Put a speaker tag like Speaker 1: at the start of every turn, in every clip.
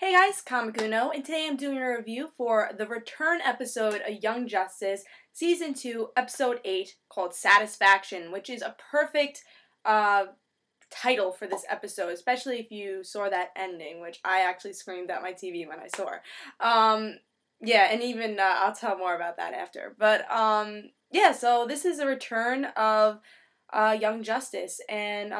Speaker 1: Hey guys, Kamikuno, and today I'm doing a review for the return episode of Young Justice, Season 2, Episode 8, called Satisfaction, which is a perfect title for this episode, especially if you saw that ending, which I actually screamed at my TV when I saw. Yeah, and even I'll tell more about that after. But yeah, so this is a return of Young Justice, and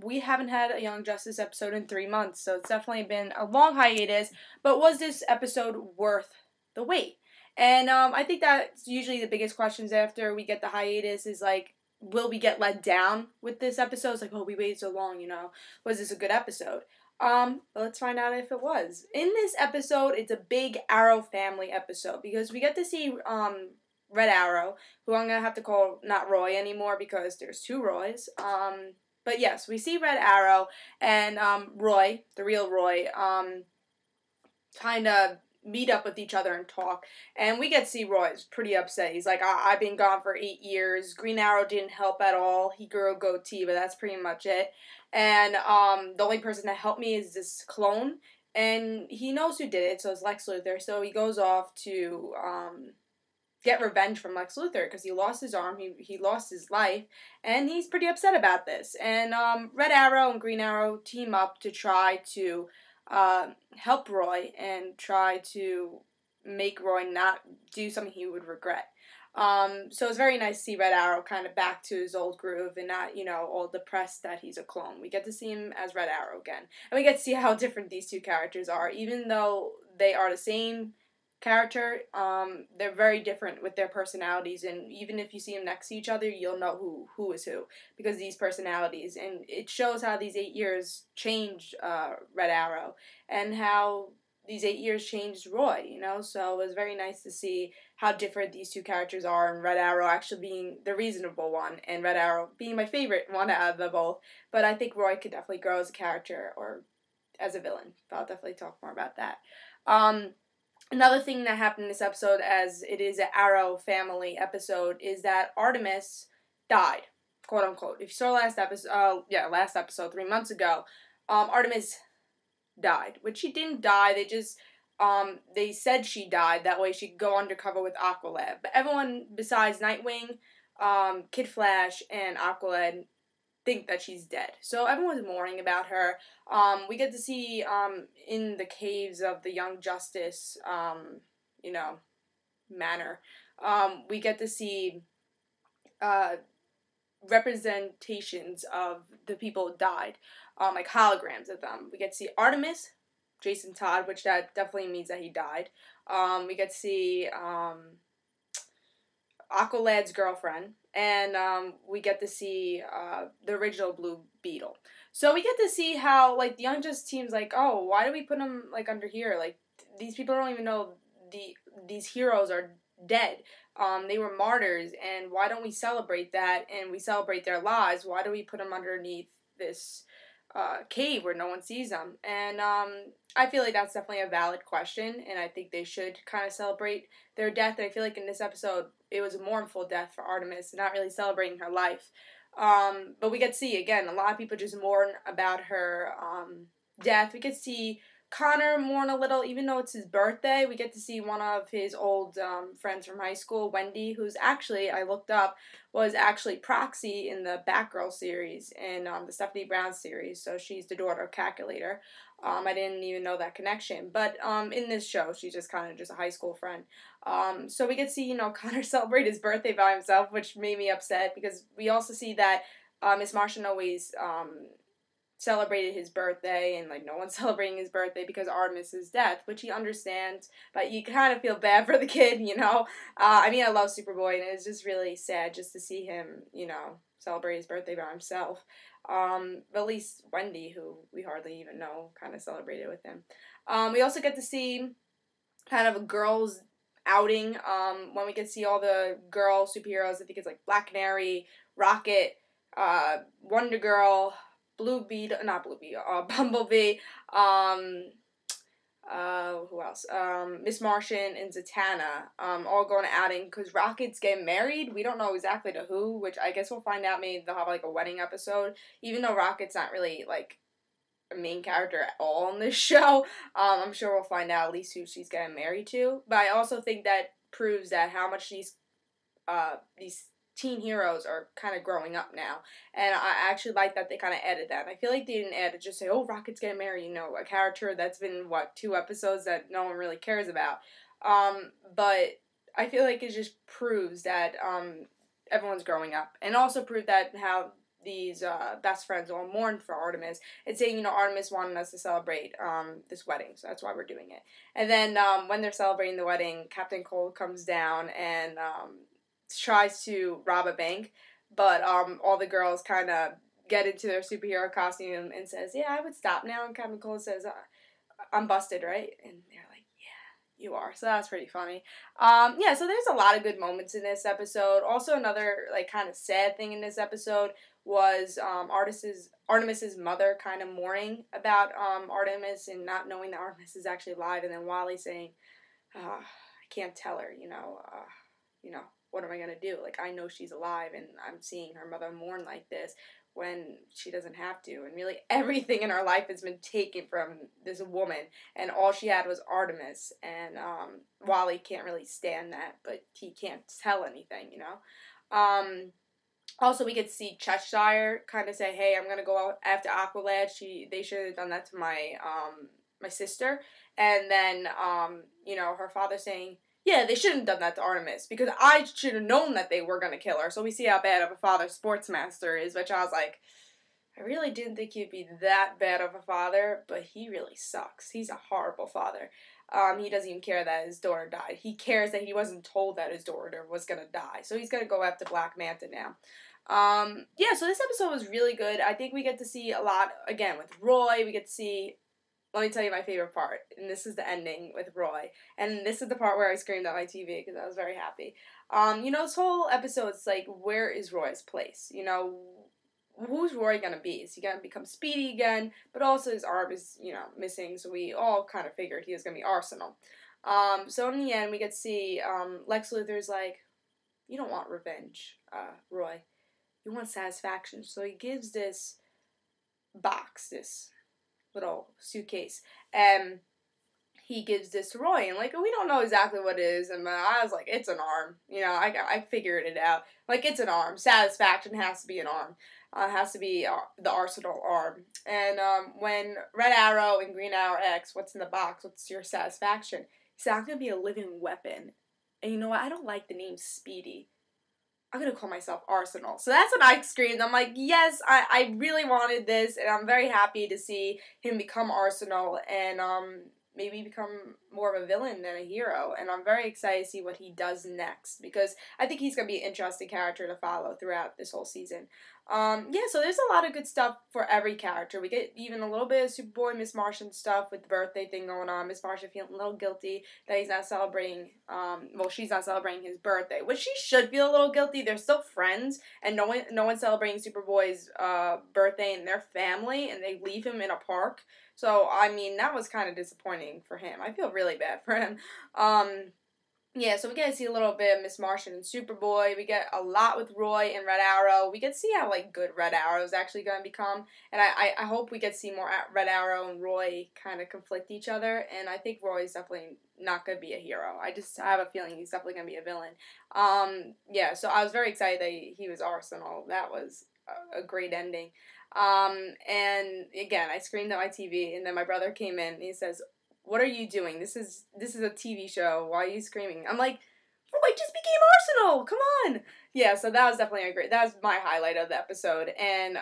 Speaker 1: we haven't had a Young Justice episode in 3 months, so it's definitely been a long hiatus. But was this episode worth the wait? And I think that's usually the biggest questions after we get the hiatus is like, will we get let down with this episode? It's like, oh, we waited so long, was this a good episode? Let's find out if it was. In this episode, it's a big Arrow family episode because we get to see Red Arrow, who I'm gonna have to call not Roy anymore because there's two Roys. But yes, we see Red Arrow and Roy, the real Roy, kind of meet up with each other and talk. And we get to see Roy's pretty upset. He's like, I've been gone for 8 years. Green Arrow didn't help at all. He grew a goatee, but that's pretty much it. And the only person that helped me is this clone. And he knows who did it, so it's Lex Luthor. So he goes off to get revenge from Lex Luthor because he lost his arm, he lost his life, and he's pretty upset about this. And Red Arrow and Green Arrow team up to try to help Roy and try to make Roy not do something he would regret. So it's very nice to see Red Arrow kind of back to his old groove and not, all depressed that he's a clone. We get to see him as Red Arrow again. And we get to see how different these two characters are. Even though they are the same character, they're very different with their personalities, and even if you see them next to each other, you'll know who is who because these personalities. And it shows how these 8 years changed Red Arrow and how these 8 years changed Roy, so it was very nice to see how different these two characters are, and Red Arrow actually being the reasonable one and Red Arrow being my favorite one out of the both. But I think Roy could definitely grow as a character or as a villain, but I'll definitely talk more about that. Another thing that happened in this episode, as it is an Arrow family episode, is that Artemis died, quote unquote. If you saw last episode 3 months ago, Artemis died, which she didn't die. They said she died. That way she could go undercover with Aqualad. But everyone besides Nightwing, Kid Flash, and Aqualad think that she's dead. So everyone's mourning about her. We get to see in the caves of the Young Justice, manor, we get to see representations of the people who died, like holograms of them. We get to see Artemis, Jason Todd, which that definitely means that he died. We get to see Aqualad's girlfriend, and we get to see the original Blue Beetle. So we get to see how, like, the Young Justice team's like, oh, why do we put them, like, under here? Like, these people don't even know these heroes are dead. They were martyrs, and why don't we celebrate that, and we celebrate their lives? Why do we put them underneath this cave where no one sees them? And I feel like that's definitely a valid question, and I think they should kind of celebrate their death. And I feel like in this episode, it was a mournful death for Artemis, not really celebrating her life. But we get to see, again, a lot of people just mourn about her death. We get to see Connor mourn a little, even though it's his birthday. We get to see one of his old friends from high school, Wendy, who's actually, I looked up, was actually Proxy in the Batgirl series and the Stephanie Brown series. So she's the daughter of Calculator. I didn't even know that connection. But in this show, she's just kind of just a high school friend. So we get to see, Connor celebrate his birthday by himself, which made me upset because we also see that Miss Martian always celebrated his birthday, and like no one's celebrating his birthday because Artemis's death, which he understands, but you kind of feel bad for the kid, I mean, I love Superboy, and it's just really sad just to see him, celebrate his birthday by himself. But at least Wendy, who we hardly even know, kind of celebrated with him. We also get to see kind of a girls' outing when we get to see all the girl superheroes. I think it's like Black Canary, Rocket, Wonder Girl, Bumblebee, who else? Miss Martian and Zatanna, all going outing because Rocket's getting married. We don't know exactly to who, which I guess we'll find out. Maybe they'll have like a wedding episode, even though Rocket's not really like a main character at all in this show. I'm sure we'll find out at least who she's getting married to. But I also think that proves that how much these teen heroes are kind of growing up now. And I actually like that they kind of added that. I feel like they didn't add it just say, oh, Rocket's getting married, a character that's been, 2 episodes that no one really cares about. But I feel like it just proves that everyone's growing up. And also proved that how these best friends all mourn for Artemis. It's saying, Artemis wanted us to celebrate this wedding, so that's why we're doing it. And then when they're celebrating the wedding, Captain Cold comes down and tries to rob a bank, but all the girls kind of get into their superhero costume and says, yeah, I would stop now. And Captain Cold says, I'm busted, right? And they're like, yeah, you are. So that's pretty funny. So there's a lot of good moments in this episode. Also, another kind of sad thing in this episode was Artemis's mother kind of mourning about Artemis and not knowing that Artemis is actually alive, and then Wally saying, I can't tell her, what am I gonna do? I know she's alive, and I'm seeing her mother mourn like this when she doesn't have to, and really everything in her life has been taken from this woman, and all she had was Artemis, and Wally can't really stand that, but he can't tell anything, Also, we get to see Cheshire kind of say, hey, I'm going to go out after Aqualad. They should have done that to my sister. And then, her father saying, yeah, they shouldn't have done that to Artemis because I should have known that they were going to kill her. So we see how bad of a father Sportsmaster is, which I was like, I really didn't think he'd be that bad of a father, but he really sucks. He's a horrible father. He doesn't even care that his daughter died. He cares that he wasn't told that his daughter was going to die. So he's going to go after Black Manta now. So this episode was really good. I think we get to see a lot, again, with Roy. We get to see, let me tell you my favorite part. And this is the ending with Roy. And this is the part where I screamed at my TV because I was very happy. This whole episode, it's like, where is Roy's place? Who's Roy gonna be? Is he gonna become Speedy again? But also his arm is, missing, so we all kind of figured he was gonna be Arsenal. So in the end, we get to see Lex Luthor's like, you don't want revenge, Roy. You want satisfaction. So he gives this box, this little suitcase, and he gives this to Roy, and we don't know exactly what it is, and I was like, it's an arm. I figured it out. It's an arm. Satisfaction has to be an arm. It has to be the Arsenal arm. And when Red Arrow and Green Arrow X, what's in the box? What's your satisfaction? It's not going to be a living weapon. And you know what? I don't like the name Speedy. I'm going to call myself Arsenal. So that's when I screamed. I'm like, yes, I really wanted this, and I'm very happy to see him become Arsenal and maybe become more of a villain than a hero. And I'm very excited to see what he does next because I think he's going to be an interesting character to follow throughout this whole season. So there's a lot of good stuff for every character. We get even a little bit of Superboy, Miss Martian stuff with the birthday thing going on. Miss Martian feeling a little guilty that he's not celebrating, she's not celebrating his birthday, which she should feel a little guilty. They're still friends, and no one's celebrating Superboy's birthday in their family, and they leave him in a park. So, that was kind of disappointing for him. I feel really bad for him. So we get to see a little bit of Miss Martian and Superboy. We get a lot with Roy and Red Arrow. We get to see how, good Red Arrow is actually going to become. And I hope we get to see more Red Arrow and Roy kind of conflict each other. And I think Roy's definitely not going to be a hero. I have a feeling he's definitely going to be a villain. So I was very excited that he was Arsenal. That was a great ending. And again, I screamed at my TV, and then my brother came in, and he says, what are you doing? This is a TV show. Why are you screaming? I'm like, Roy just became Arsenal! Come on! Yeah, so that was definitely that was my highlight of the episode. And,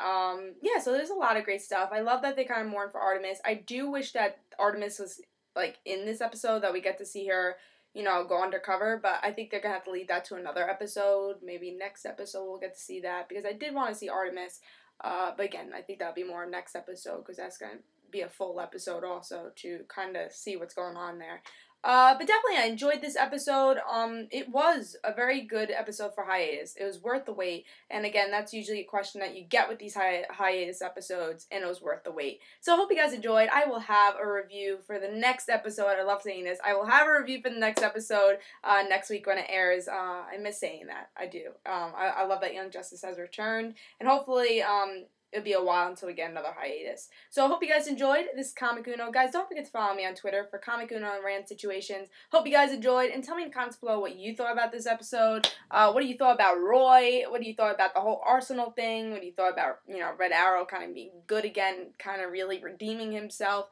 Speaker 1: so there's a lot of great stuff. I love that they kind of mourn for Artemis. I do wish that Artemis was, in this episode, that we get to see her, go undercover, but I think they're gonna have to leave that to another episode. Maybe next episode we'll get to see that, because I did want to see Artemis. But again, I think that'll be more next episode, because that's going to be a full episode also to kind of see what's going on there. But definitely I enjoyed this episode. It was a very good episode for hiatus. It was worth the wait. And again, that's usually a question that you get with these hiatus episodes, and it was worth the wait. So I hope you guys enjoyed. I will have a review for the next episode. I love saying this. I will have a review for the next episode next week when it airs. I miss saying that. I do. I love that Young Justice has returned. And hopefully, it'll be a while until we get another hiatus. So I hope you guys enjoyed this Comic Uno. Guys, don't forget to follow me on Twitter for Comic Uno and Rand Situations. Hope you guys enjoyed, and tell me in the comments below what you thought about this episode. What do you thought about Roy? What do you thought about the whole Arsenal thing? What do you thought about, Red Arrow kind of being good again, kind of really redeeming himself?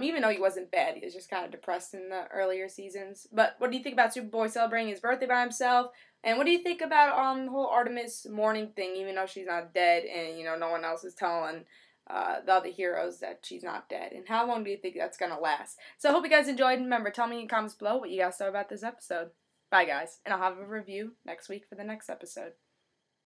Speaker 1: Even though he wasn't bad, he was just kind of depressed in the earlier seasons. But what do you think about Superboy celebrating his birthday by himself? And what do you think about the whole Artemis mourning thing, even though she's not dead and, no one else is telling the other heroes that she's not dead? And how long do you think that's going to last? So I hope you guys enjoyed. And remember, tell me in the comments below what you guys thought about this episode. Bye, guys. And I'll have a review next week for the next episode.